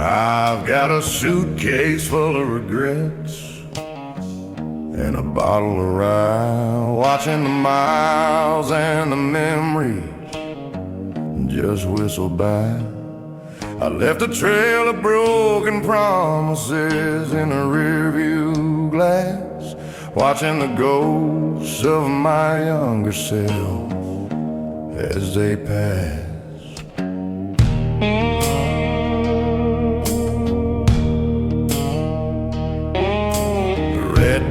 I've got a suitcase full of regrets and a bottle of rye, watching the miles and the memories just whistle by. I left a trail of broken promises in a rearview glass, watching the ghosts of my younger self as they pass.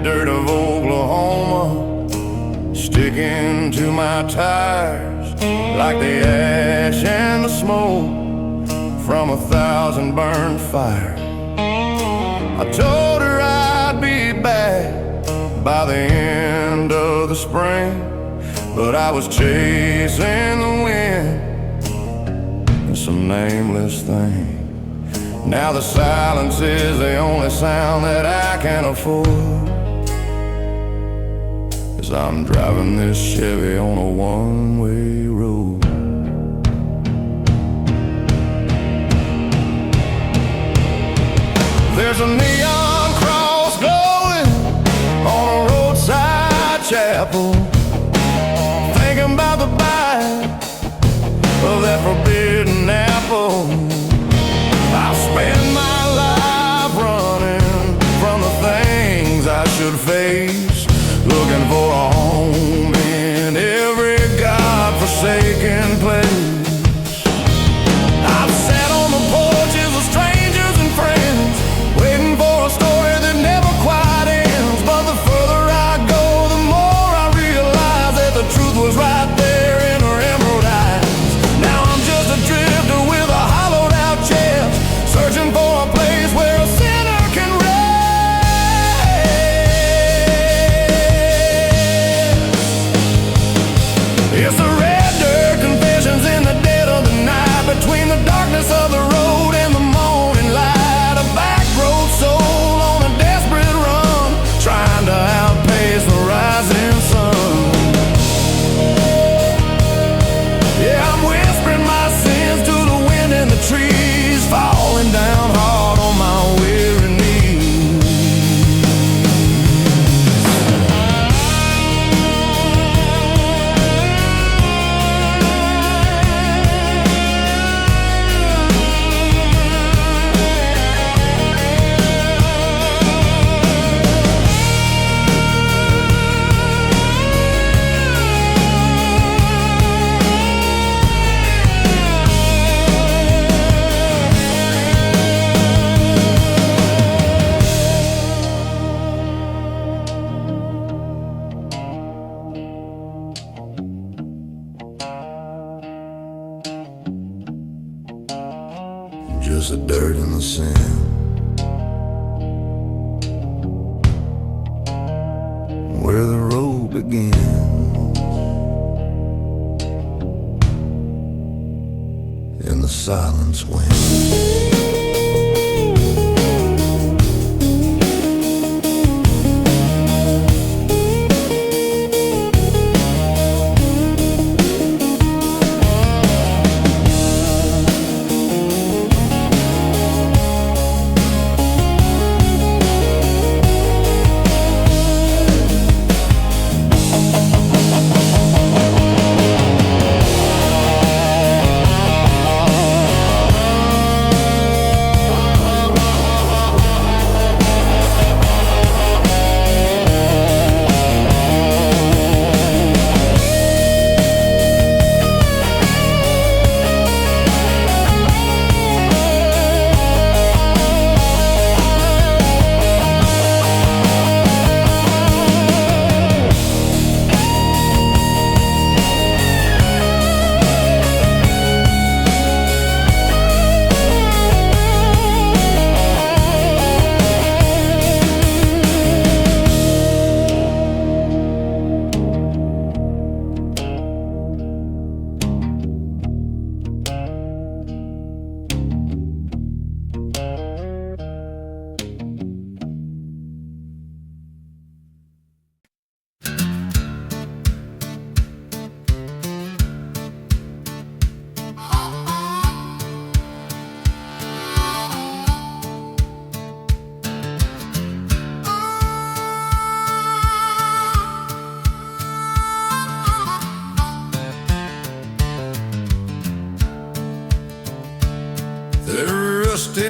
Dirt of Oklahoma sticking to my tires like the ash and the smoke from 1,000 burned fires. I told her I'd be back by the end of the spring, but I was chasing the wind and some nameless thing. Now the silence is the only sound that I can afford, as I'm driving this Chevy on a one-way road. There's a neon cross glowing on a roadside chapel, thinking about the bite of that forbidden apple. I'll spend my life running from the things I should face, looking for a home in every God-forsaken place. I've sat on the porches of strangers and friends, waiting for a story that never quite ends. But the further I go, the more I realize that the truth was right there in her emerald eyes. Now I'm just a drifter with a hollowed out chest, searching for a place where a sinner can rest. It's the red dirt confessions in the dead of the night, between the darkness of the road and the morning light. A back road soul on a desperate run, trying to outpace the rising sun. Yeah, I'm whispering my sins to the wind in the trees, falling down hard on my weary knees. Just the dirt and the sand, where the road begins, in the silence wind.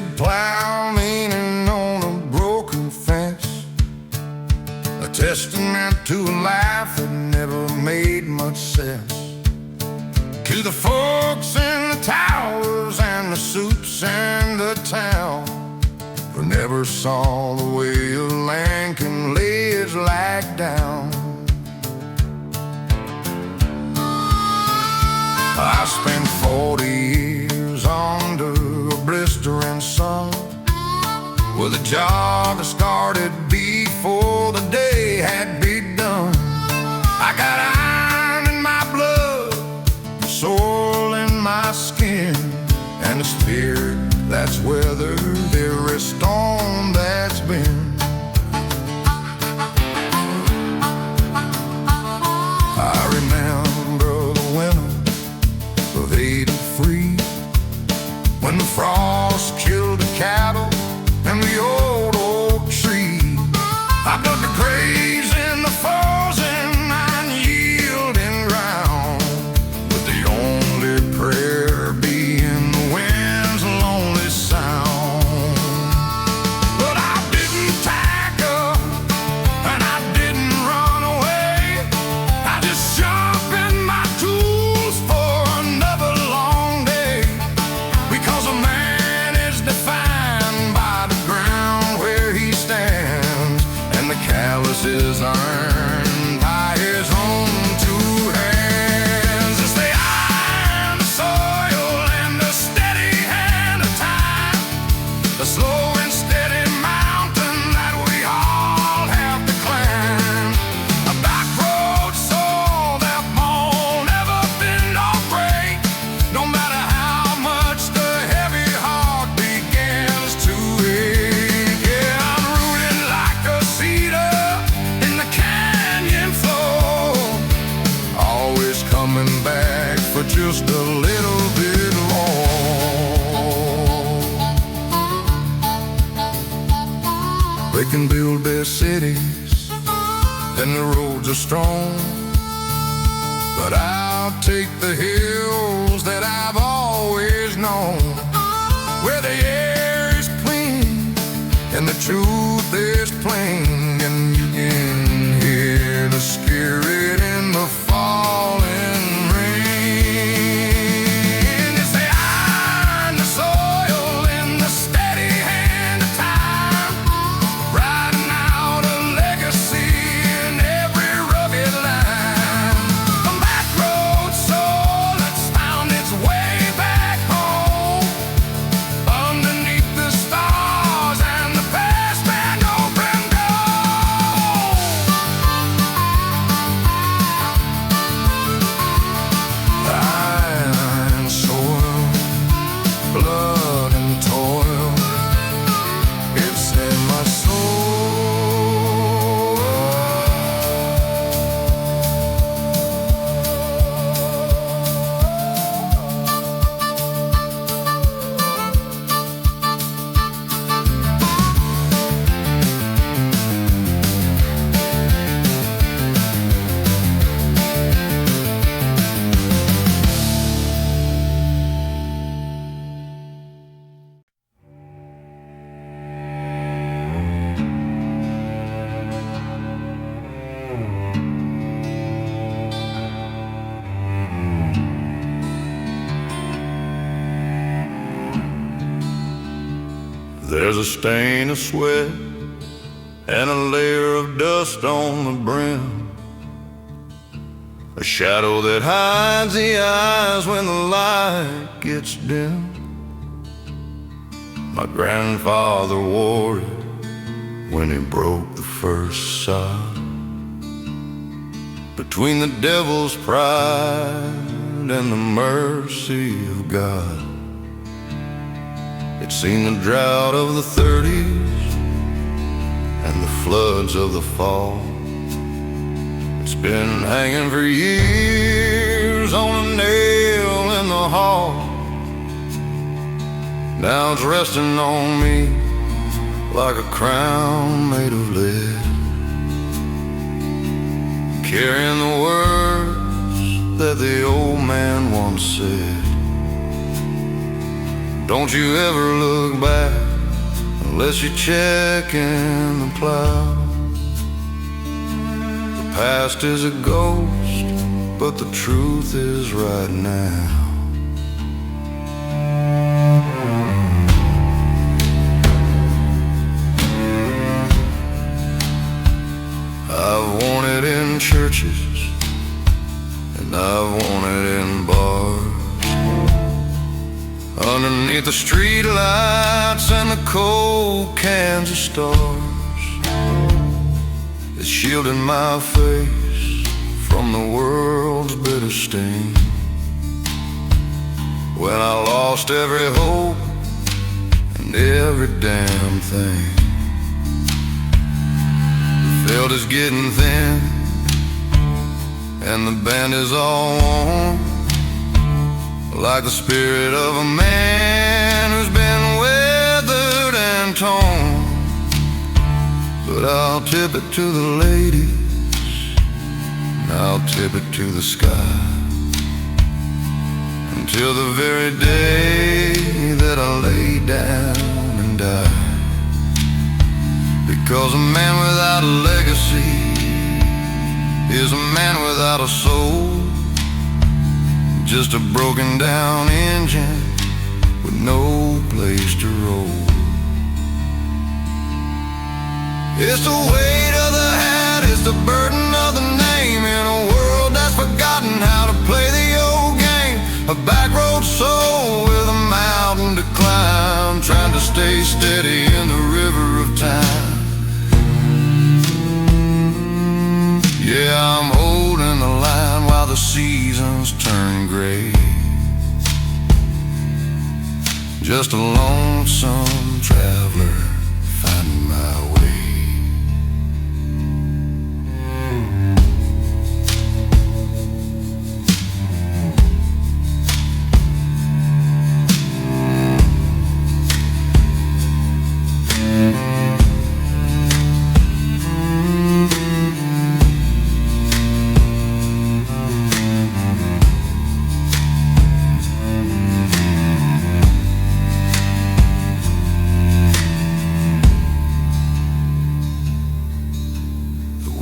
rusted plow leaning on a broken fence, a testament to a life that never made much sense. To the folks in the towers and the suits and the town who never saw the way a land can lay its lag down. I spent 40 years under a blistering sun with a job that started before the day had begun. I got iron in my blood, soul in my skin, and a spirit that's weathered every storm that's been. I remember the winter of '83, when the frost killed the cattle and the old oak tree. I dug the graves in the frozen unyielding ground, with the only prayer being the wind's lonely sound. But I didn't tack up and I didn't run away. I just sharpened my tools for another long day, because a man is defined by the ground where he stands, and the callous is earned by his own two hands. It's the iron, the soil, and the steady hand of time, the slow and steady mountain that we all have to climb. A back road soul that won't ever bend or break, no matter how much the heavy heart begins to ache. Yeah, I'm rooted like a cedar in the canyon floor, always coming back for just a little bit more. They can build their cities and the roads are strong, but I'll take the hills that I've always known, where the air is clean and the truth is plain, and you can hear the spirit in the falling rain. It's the iron, the soil, and the steady hand of time, riding out a legacy in every rugged line. A back road soul that's found its way back home, underneath the stars and the past man open door. Iron, soil, blood and toil, it's in my soul. There's a stain of sweat and a layer of dust on the brim, a shadow that hides the eyes when the light gets dim. My grandfather wore it when he broke the first sod, between the devil's pride and the mercy of God. It's seen the drought of the '30s and the floods of the fall. It's been hanging for years on a nail in the hall. Now it's resting on me like a crown made of lead, carrying the words that the old man once said. Don't you ever look back unless you're checking the plow. The past is a ghost, but the truth is right now. I've worn it in churches, and I've worn it in bars, underneath the street lights and the cold cans of stars. It's shielding my face from the world's bitter stain. When I lost every hope and every damn thing. The field is getting thin and the band is all worn, like the spirit of a man who's been weathered and torn. But I'll tip it to the ladies, and I'll tip it to the sky, until the very day that I lay down and die. Because a man without a legacy is a man without a soul, just a broken down engine with no place to roll. It's the weight of the hat, it's the burden of the name, in a world that's forgotten how to play the old game. A backroad soul with a mountain to climb, trying to stay steady in the river of time. Yeah, I'm holding the line while the seasons turn gray. Just a lonesome traveler finding my way.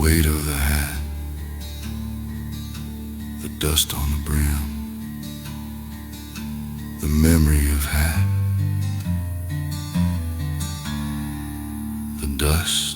Weight of the hat, the dust on the brim, the memory of hat, the dust